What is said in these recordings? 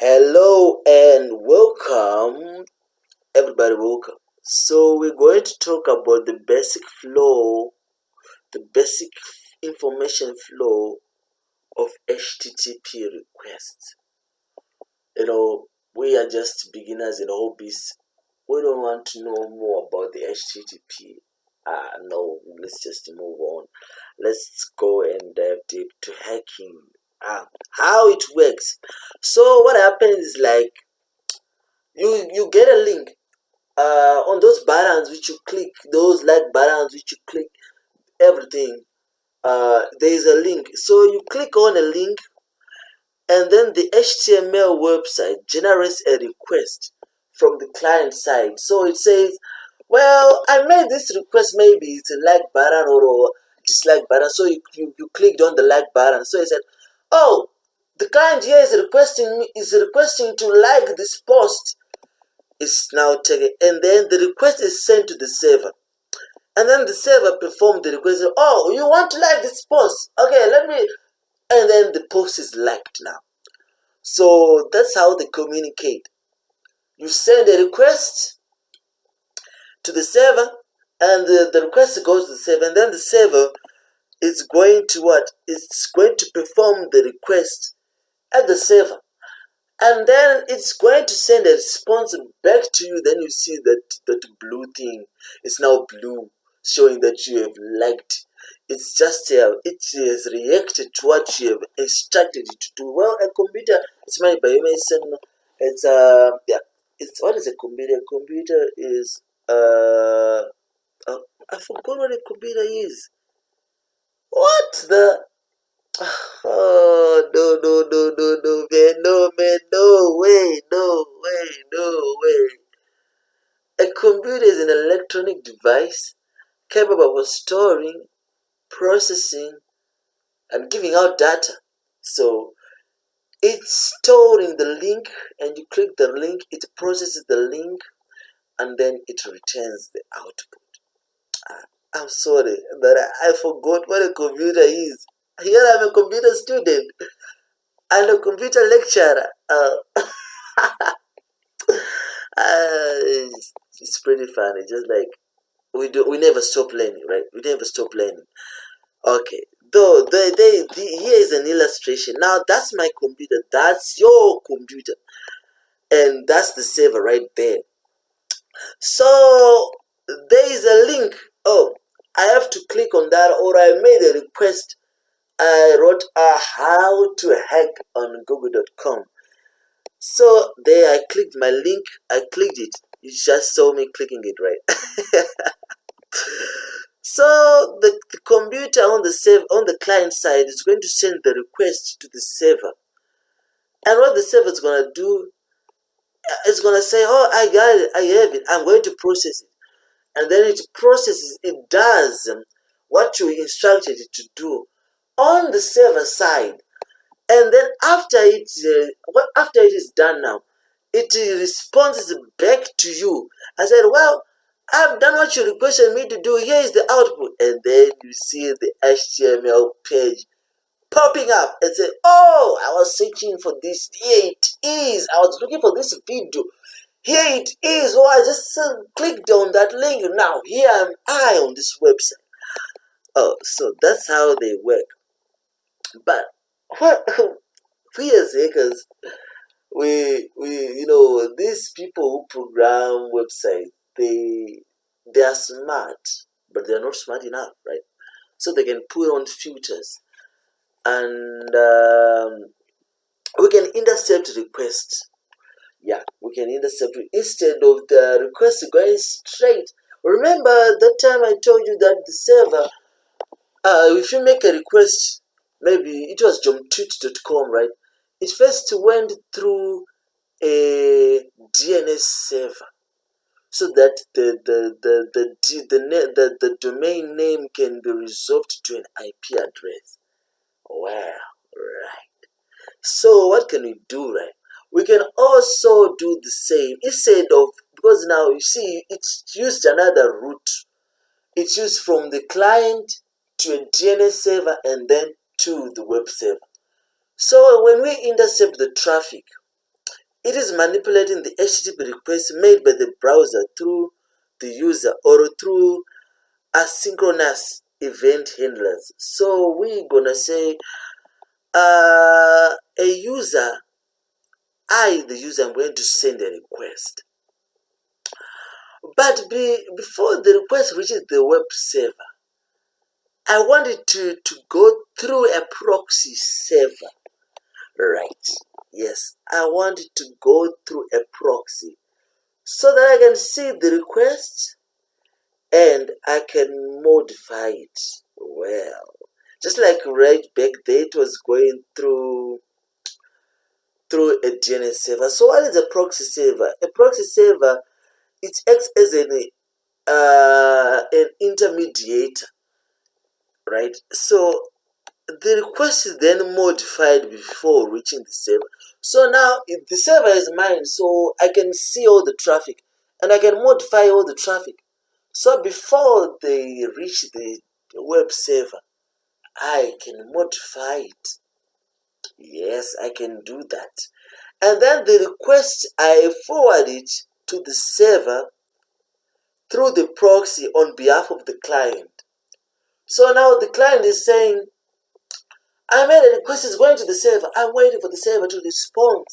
Hello and welcome, everybody. Welcome. So, we're going to talk about the basic flow, the basic information flow of HTTP requests. We are just beginners in hobbies. We don't want to know more about the HTTP. No, let's just move on. Let's go and dive deep to hacking. How it works. So, what happens is like you get a link on those buttons which you click, those like buttons which you click, everything. There is a link, so you click on a link, and then the HTML website generates a request from the client side. So it says, well, I made this request, maybe it's a like button or a dislike button. So you clicked on the like button. So it said, oh, the client here is requesting to like this post. Is now taken, and then the request is sent to the server, and then the server performs the request. Oh, you want to like this post? Okay, let me. And then the post is liked now. So that's how they communicate. You send a request to the server, and the request goes to the server, and then the server is going to what? It's going to perform the request at the server. And then it's going to send a response back to you. Then you see that blue thing is now blue, showing that you have liked. It's just it has reacted to what you have instructed it to do. Well, a computer, it's made by Mason. It's it's what is a computer? A computer is I forgot what a computer is. What the? Oh, no, man, no way, no way. A computer is an electronic device capable of storing, processing, and giving out data. So it's storing the link, and you click the link, it processes the link, and then it returns the output. I'm sorry that I forgot what a computer is. Here I'm a computer student and a computer lecturer. It's pretty funny. Just like we never stop learning, right? We never stop learning. Okay. Though here is an illustration. Now that's my computer. That's your computer, and that's the server right there. So there is a link. Oh, I have to click on that, or I made a request. I wrote how to hack on google.com. So there I clicked my link, I clicked it. You just saw me clicking it, right? So the computer on the client side is going to send the request to the server. And what the server is gonna do, it's gonna say, oh, I got it, I have it, I'm going to process it. And then it processes, it does what you instructed it to do on the server side. And then after it is done now, it responds back to you. I said, well, I've done what you requested me to do. Here is the output. And then you see the HTML page popping up and say, oh, I was searching for this. Here it is. I was looking for this video. Here it is. Oh, I just clicked on that link. Now here am I on this website. Oh, so that's how they work. But what we as hackers, we these people who program websites, they are smart, but they are not smart enough, right? So they can put on filters, and we can intercept requests. Yeah, we can intercept instead of the request going straight. Remember that time I told you that the server, if you make a request, maybe it was jomtweet.com, right? It first went through a DNS server, so that the domain name can be resolved to an IP address. Well, right. So what can we do, right? We can also do the same instead of, because now you see it's used another route. It's used from the client to a DNS server and then to the web server. So when we intercept the traffic, It is manipulating the HTTP request made by the browser through the user or through asynchronous event handlers. So we're gonna say a user, the user, I'm going to send a request. But before the request reaches the web server, I want it to go through a proxy server, right? Yes, I want it to go through a proxy so that I can see the request and I can modify it. Well, just like right back there, it was going through a DNS server. So what is a proxy server? A proxy server, it acts as an intermediator, right? So the request is then modified before reaching the server. So now if the server is mine, so I can see all the traffic and I can modify all the traffic. So before they reach the web server, I can modify it. Yes, I can do that. And then the request, I forward it to the server through the proxy on behalf of the client. So now the client is saying, I made a request, it's going to the server. I'm waiting for the server to respond.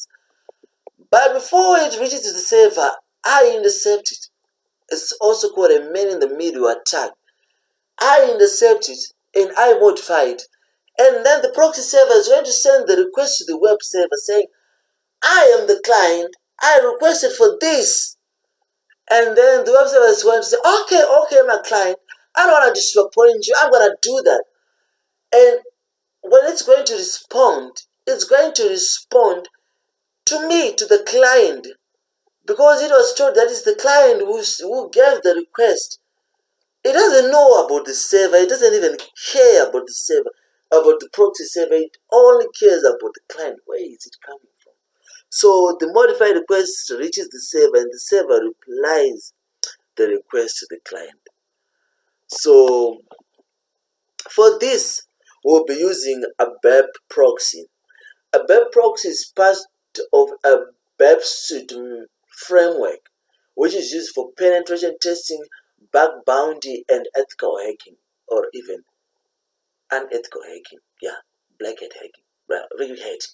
But before it reaches to the server, I intercept it. It's also called a man-in-the-middle attack. I intercept it and I modify it. And then the proxy server is going to send the request to the web server saying, I am the client. I requested for this. And then the web server is going to say, okay, my client. I don't want to disappoint you. I'm going to do that. And when it's going to respond, it's going to respond to me, to the client. Because it was told that it's the client who gave the request. It doesn't know about the server. It doesn't even care about the server, about the proxy server. It only cares about the client. Where is it coming from? So the modified request reaches the server and the server replies the request to the client. So for this, we'll be using a web proxy. A web proxy is part of a web suite framework, which is used for penetration testing, bug bounty, and ethical hacking, or even unethical hacking. Yeah, black hat hacking,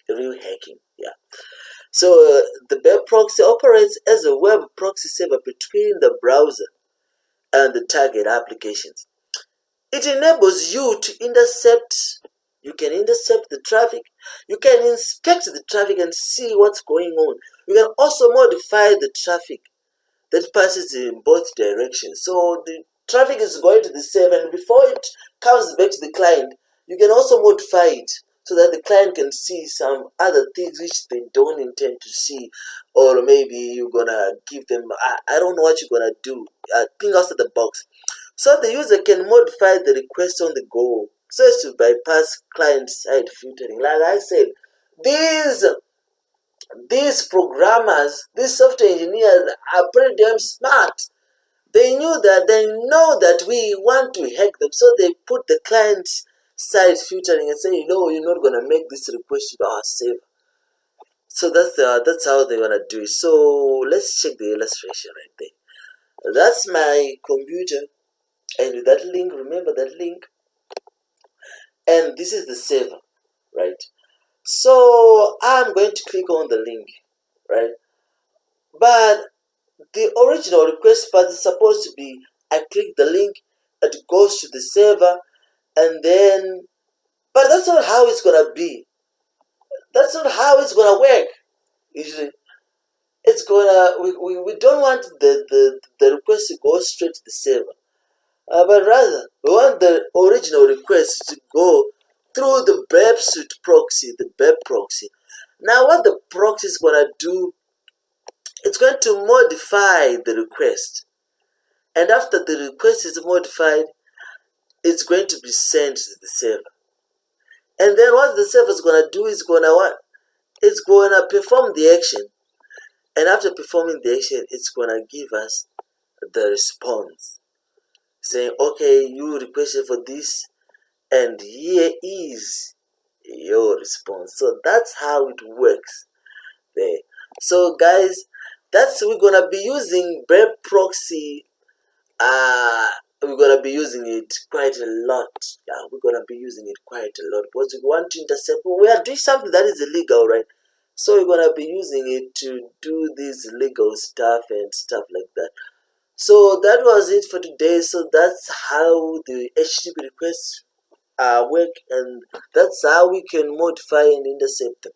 real hacking. Yeah. So the web proxy operates as a web proxy server between the browser and the target applications. It enables you to intercept. You can intercept the traffic. You can inspect the traffic and see what's going on. You can also modify the traffic that passes in both directions. So the traffic is going to the server, and before it comes back to the client, you can also modify it so that the client can see some other things which they don't intend to see, or maybe you're gonna give them, I don't know what you're gonna do, think outside the box. So the user can modify the request on the go so as to bypass client-side filtering. Like I said, these programmers, these software engineers are pretty damn smart. They know that we want to hack them, so they put the client-side filtering and say, no, you're not gonna make this request to our server. So that's how they're gonna do it. So let's check the illustration right there. That's my computer. And that link, remember that link, and this is the server, right? So I'm going to click on the link, right? But the original request path is supposed to be, I click the link, it goes to the server, and then, but that's not how it's gonna be. That's not how it's gonna work. Usually, it's gonna, we don't want the request to go straight to the server. But rather, we want the original request to go through the web suite proxy, the web proxy. Now, what the proxy is going to do, it's going to modify the request. And after the request is modified, it's going to be sent to the server. And then what the server is going to do is it's going to perform the action. And after performing the action, it's going to give us the response, saying, okay, you requested for this, and here is your response. So that's how it works there. So guys, we're gonna be using web proxy. We're gonna be using it quite a lot. Yeah, we're gonna be using it quite a lot because we want to intercept. We are doing something that is illegal, right? So we're gonna be using it to do this legal stuff and stuff like that. So that was it for today. So that's how the HTTP requests work, and that's how we can modify and intercept them.